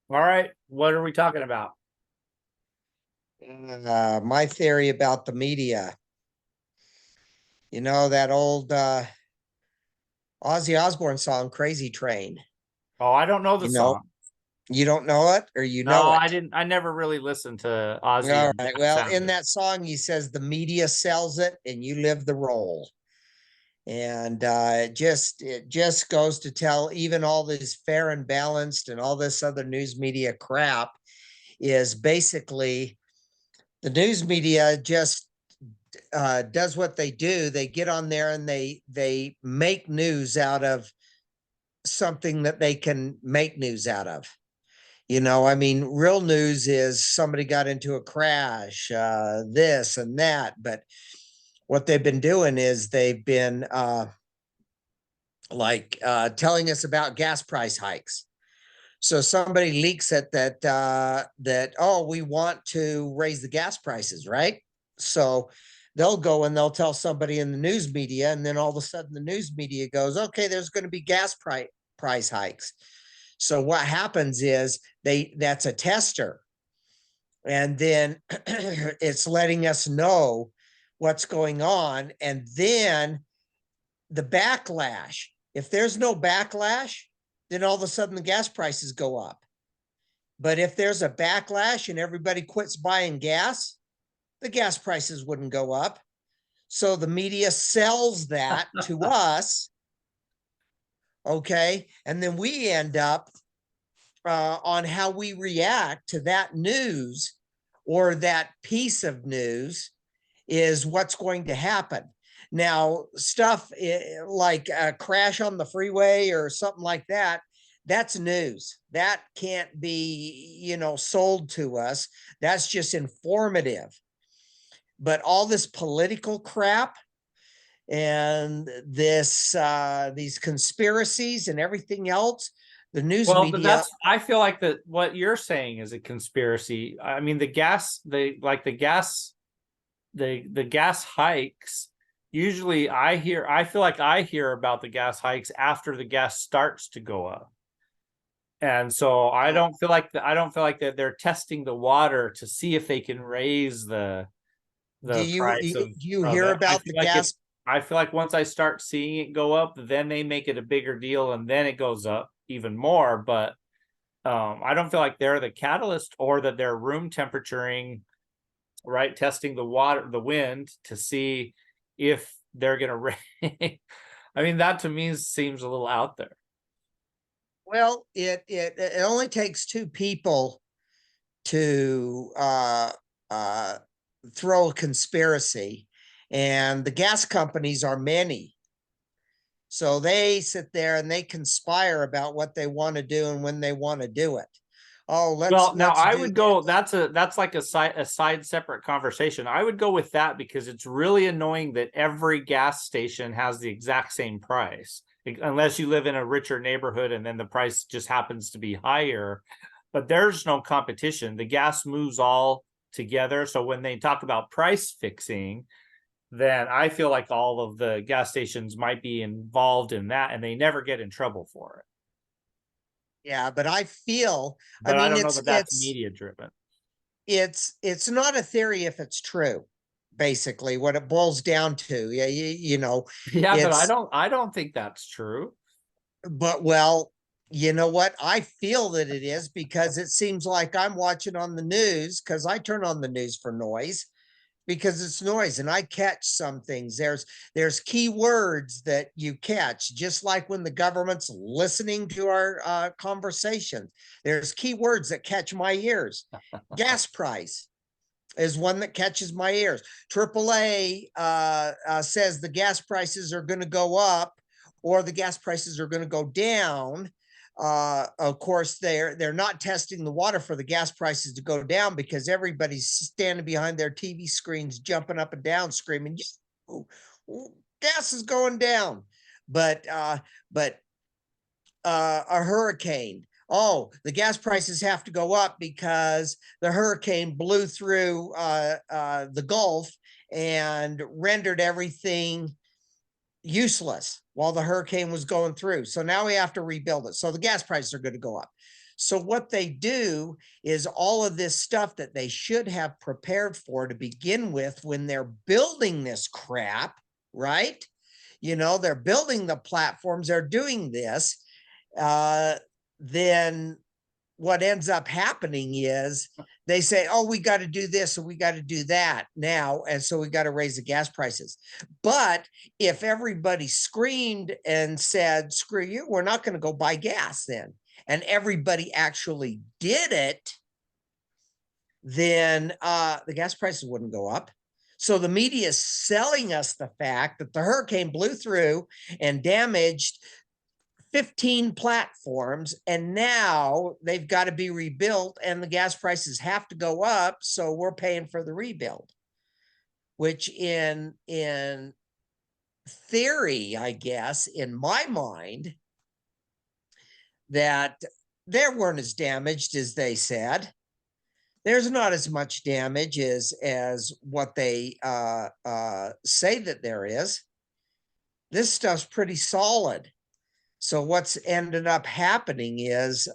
All right, what are we talking about? My theory about the media. You know that old Ozzy Osbourne song, Crazy Train. Oh, I don't know the You know, song. you don't know it or you No, know it. I didn't. I never really listened to Ozzy All and right. Jack Well, in Sanders. that song, he says the media sells it and you live the role. And it just goes to tell even all this fair and balanced and all this other news media crap is basically the news media just does what they do. They get on there and they make news out of something that they can make news out of. I mean, real news is somebody got into a crash, this and that. But what they've been doing is they've been telling us about gas price hikes. So somebody leaks it that oh, we want to raise the gas prices, right? So they'll go and they'll tell somebody in the news media, and then all of a sudden the news media goes, okay, there's going to be gas price hikes. So what happens is that's a tester, and then it's letting us know what's going on, and then the backlash. If there's no backlash, then all of a sudden the gas prices go up. But if there's a backlash and everybody quits buying gas, the gas prices wouldn't go up. So the media sells that to us. Okay. And then we end up on how we react to that news or that piece of news is what's going to happen. Now, stuff like a crash on the freeway or something like that, that's news. That can't be, sold to us. That's just informative. But all this political crap and these conspiracies and everything else, the news Well, but media. I feel like that what you're saying is a conspiracy. I mean, the gas hikes. Usually I feel like I hear about the gas hikes after the gas starts to go up. And so I don't feel like that they're testing the water to see if they can raise Do the you price do you of hear it. about the gas? I feel like once I start seeing it go up, then they make it a bigger deal and then it goes up even more. But I don't feel like they're the catalyst or that they're room temperaturing, right? Testing the water, the wind to see if they're gonna rain. I mean, that to me seems a little out there. Well, it only takes two people to uh, throw a conspiracy, and the gas companies are many. So they sit there and they conspire about what they want to do and when they want to do it. Oh, let's Well, now let's I do would go. this. That's like a side separate conversation. I would go with that because it's really annoying that every gas station has the exact same price, unless you live in a richer neighborhood and then the price just happens to be higher. But there's no competition. The gas moves all together. So when they talk about price fixing, then I feel like all of the gas stations might be involved in that, and they never get in trouble for it. Yeah, but I But I mean, don't know it's that that's it's media driven. it's not a theory if it's true. Basically, what it boils down to, yeah, Yeah, but it's I don't think that's true. but well, you know what? I feel that it is because it seems like I'm watching on the news because I turn on the news for noise because it's noise and I catch some things. There's key words that you catch, just like when the government's listening to our conversations. There's key words that catch my ears. Gas price is one that catches my ears. AAA says the gas prices are going to go up or the gas prices are going to go down. Of course, they're not testing the water for the gas prices to go down because everybody's standing behind their TV screens, jumping up and down, screaming, "Gas is going down!" But a hurricane. Oh, the gas prices have to go up because the hurricane blew through the Gulf and rendered everything, useless while the hurricane was going through. So now we have to rebuild it. So the gas prices are going to go up. So what they do is all of this stuff that they should have prepared for to begin with when they're building this crap, right? You know, they're building the platforms, they're doing this. Then what ends up happening is they say, oh, we got to do this and we got to do that now. And so we got to raise the gas prices. But if everybody screamed and said, screw you, we're not going to go buy gas then, and everybody actually did it, then the gas prices wouldn't go up. So the media is selling us the fact that the hurricane blew through and damaged 15 platforms, and now they've got to be rebuilt and the gas prices have to go up, so we're paying for the rebuild. Which in theory, I guess, in my mind, that they weren't as damaged as they said. There's not as much damage as what they say that there is. This stuff's pretty solid. So what's ended up happening is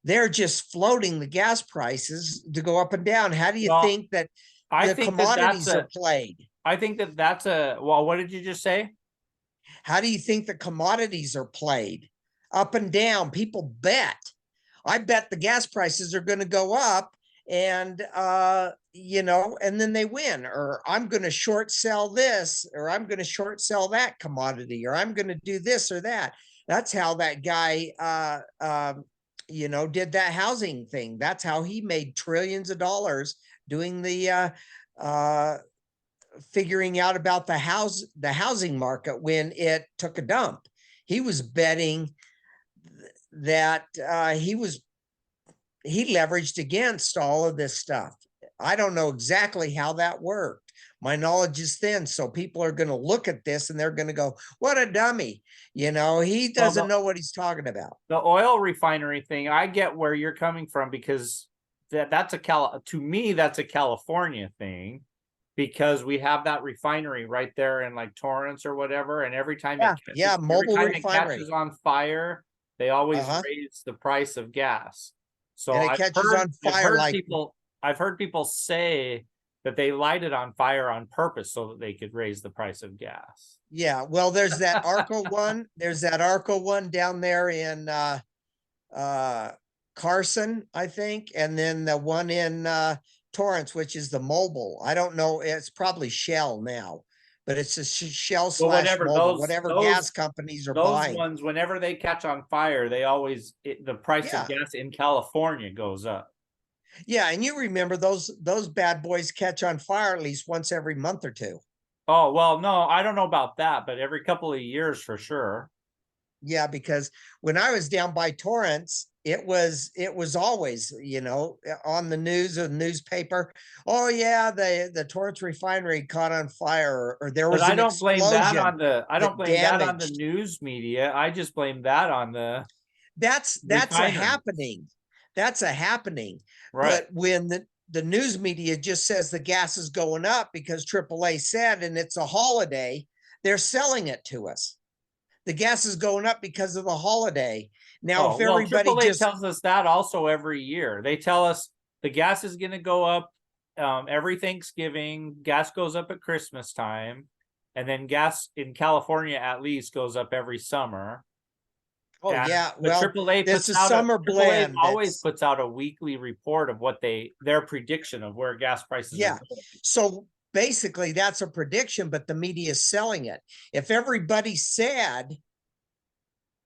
they're just floating the gas prices to go up and down. How do you think that the commodities are played? I think that that's well, what did you just say? How do you think the commodities are played? Up and down. People bet. I bet the gas prices are going to go up, and you know, and then they win. Or I'm going to short sell this, or I'm going to short sell that commodity, or I'm going to do this or that. That's how that guy you know, did that housing thing. That's how he made trillions of dollars doing the figuring out about the housing market when it took a dump. He was betting that he leveraged against all of this stuff. I don't know exactly how that worked. My knowledge is thin, so people are going to look at this and they're going to go, what a dummy. You know, he doesn't know what he's talking about. The oil refinery thing, I get where you're coming from, because that's to me, that's a California thing, because we have that refinery right there in like Torrance or whatever. And every time it catches on fire, they always raise the price of gas. So I've heard people say that they light it on fire on purpose so that they could raise the price of gas. Yeah, well, there's that Arco one. There's that Arco one down there in Carson, I think, and then the one in Torrance, which is the Mobil. I don't know. It's probably Shell now, but it's a Shell / Mobil, whatever gas companies are buying. Those ones, whenever they catch on fire, they always the price of gas in California goes up. Yeah, and you remember those bad boys catch on fire at least once every month or two. Oh, well, no, I don't know about that, but every couple of years for sure. Yeah, because when I was down by Torrance, it was always, you know, on the news or newspaper. Oh yeah, the Torrance refinery caught on fire, or there was. But I don't blame that on the news media. I just blame that on the. That's a happening. That's a happening. Right. But when the news media just says the gas is going up because AAA said, and it's a holiday, they're selling it to us. The gas is going up because of the holiday. Now, if everybody AAA tells us that also every year. They tell us the gas is going to go up every Thanksgiving. Gas goes up at Christmas time. And then gas in California at least goes up every summer. Oh, yeah. Well, AAA it's a summer blend. Always puts out a weekly report of what their prediction of where gas prices are going. So basically that's a prediction, but the media is selling it. If everybody said,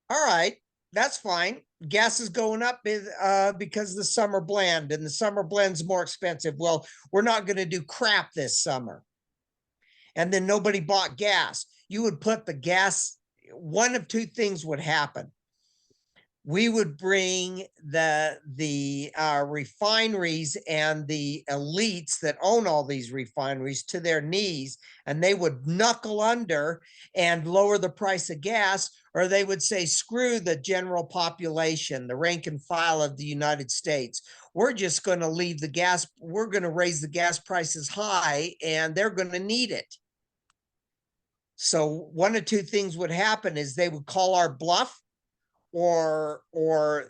all right, that's fine, gas is going up because the summer blend, and the summer blend's more expensive. Well, we're not going to do crap this summer. And then nobody bought gas. You would put the gas, one of two things would happen. We would bring the refineries and the elites that own all these refineries to their knees, and they would knuckle under and lower the price of gas, or they would say, screw the general population, the rank and file of the United States. We're just going to leave the gas. We're going to raise the gas prices high, and they're going to need it. So one of two things would happen is they would call our bluff, or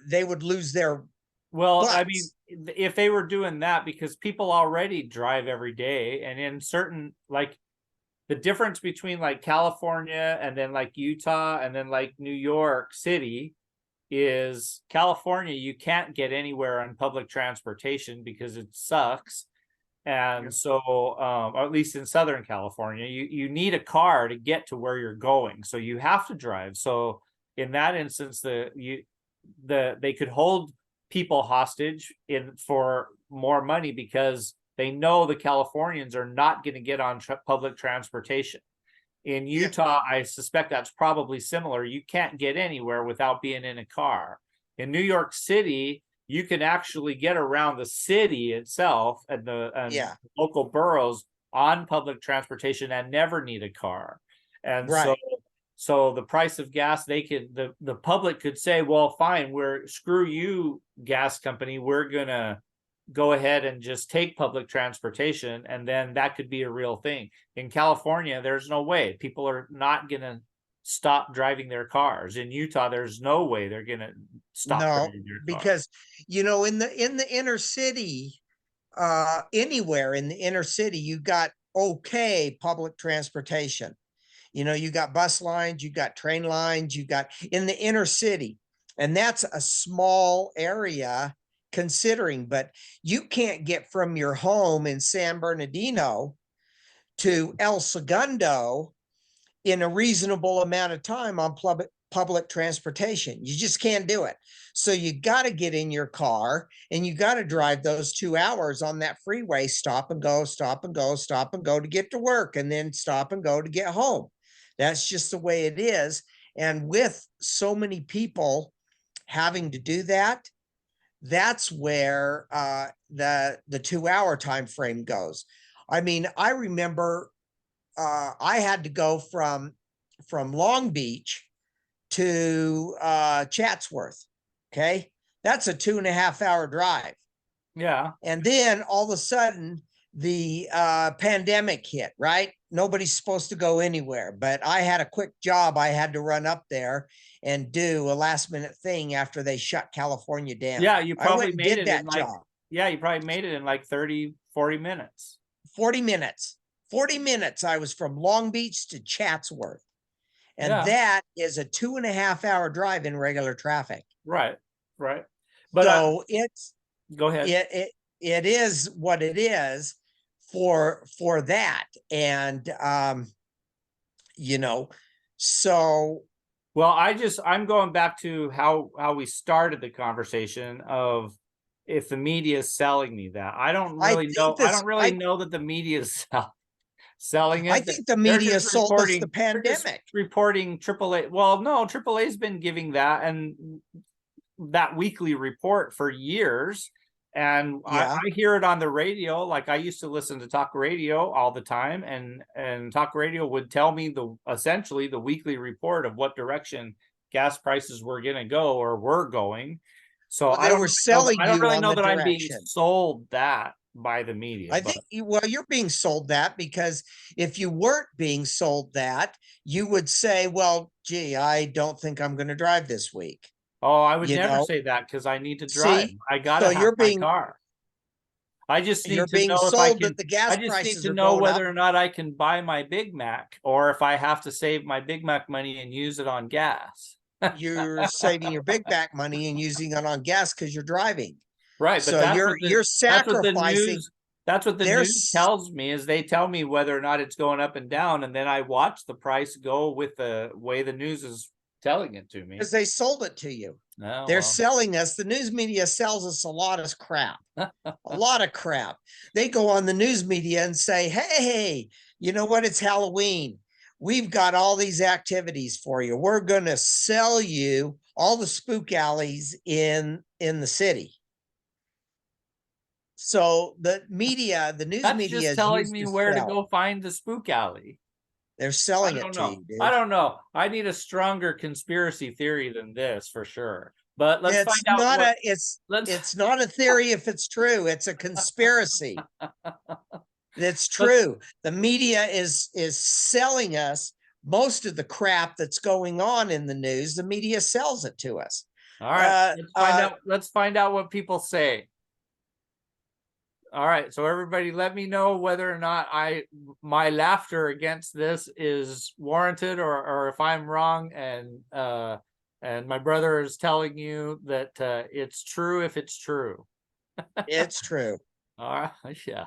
they would lose their Well, I mean, butts. if they were doing that, because people already drive every day, and in certain, like, the difference between like California and then like Utah and then like New York City is California, you can't get anywhere on public transportation because it sucks. Yeah. And so, or at least in Southern California, you need a car to get to where you're going. So you have to drive. So in that instance, they could hold people hostage in for more money because they know the Californians are not going to get on public transportation. In Yeah. Utah, I suspect that's probably similar. You can't get anywhere without being in a car. In New York City, you can actually get around the city itself and the Yeah. local boroughs on public transportation and never need a car. And so Right. so the price of gas, they could the public could say, well, fine, we're screw you, gas company, we're gonna go ahead and just take public transportation, and then that could be a real thing. In California, there's no way. People are not gonna stop driving their cars. In Utah, there's no way they're gonna stop No, driving their car. because in the inner city, anywhere in the inner city, you got okay public transportation. You got bus lines, you got train lines, you got in the inner city, and that's a small area considering, but you can't get from your home in San Bernardino to El Segundo in a reasonable amount of time on public transportation. You just can't do it. So you got to get in your car and you got to drive those 2 hours on that freeway, stop and go, stop and go, stop and go to get to work, and then stop and go to get home. That's just the way it is. And with so many people having to do that, that's where the 2 hour time frame goes. I mean, I remember I had to go from Long Beach to Chatsworth. Okay, that's a 2.5 hour drive. Yeah. And then all of a sudden, the pandemic hit. Right, nobody's supposed to go anywhere, but I had a quick job. I had to run up there and do a last minute thing after they shut California down. Yeah, you I went probably and made did it in that like, job. yeah, you probably made it in like 30, 40 minutes. 40 minutes. 40 minutes. I was from Long Beach to Chatsworth. And Yeah, that is a 2.5 hour drive in regular traffic. right, right. But So go ahead. it is what it is for that. And you know, so Well, I'm going back to how we started the conversation of if the media is selling me that. I don't I really think know. I this don't really know that the media is selling I it. think the They're media just sold us the reporting. They're just pandemic. reporting AAA. Well, no, AAA's been giving that and that weekly report for years. And Yeah. I hear it on the radio. Like I used to listen to talk radio all the time, and talk radio would tell me essentially the weekly report of what direction gas prices were going to go or were going. So Well, they were selling I don't you really on know the that I'm being direction. sold that by the media. I But think you're being sold that, because if you weren't being sold that, you would say, well, gee, I don't think I'm going to drive this week. oh, I would You never know, say that because I need to drive. see, I so gotta have my car. I just you're need to being know if I sold that can, the gas I just need prices to are know going up. whether or not I can buy my Big Mac or if I have to save my Big Mac money and use it on gas. You're saving your big back money and using it on gas because you're driving. Right, but So you're that's what the sacrificing. news that's what the news tells me is they tell me whether or not it's going up and down, and then I watch the price go with the way the news is telling it to me. Because they sold it to you. Oh, They're well. selling us. The news media sells us a lot of crap. A lot of crap. They go on the news media and say, hey, you know what? It's Halloween. We've got all these activities for you. We're going to sell you all the spook alleys in the city. So the news That's media just is telling used me to where to sell. go find the spook alley. They're I selling it don't to know. you, dude. I don't know. I need a stronger conspiracy theory than this for sure. But let's find It's out not what let's it's not a theory if it's true. It's a conspiracy. It's let's true. The media is selling us most of the crap that's going on in the news, the media sells it to us. All right, Uh, let's find out what people say. All right, so everybody let me know whether or not my laughter against this is warranted, or if I'm wrong, and my brother is telling you that it's true if it's true. It's true. All right, yeah.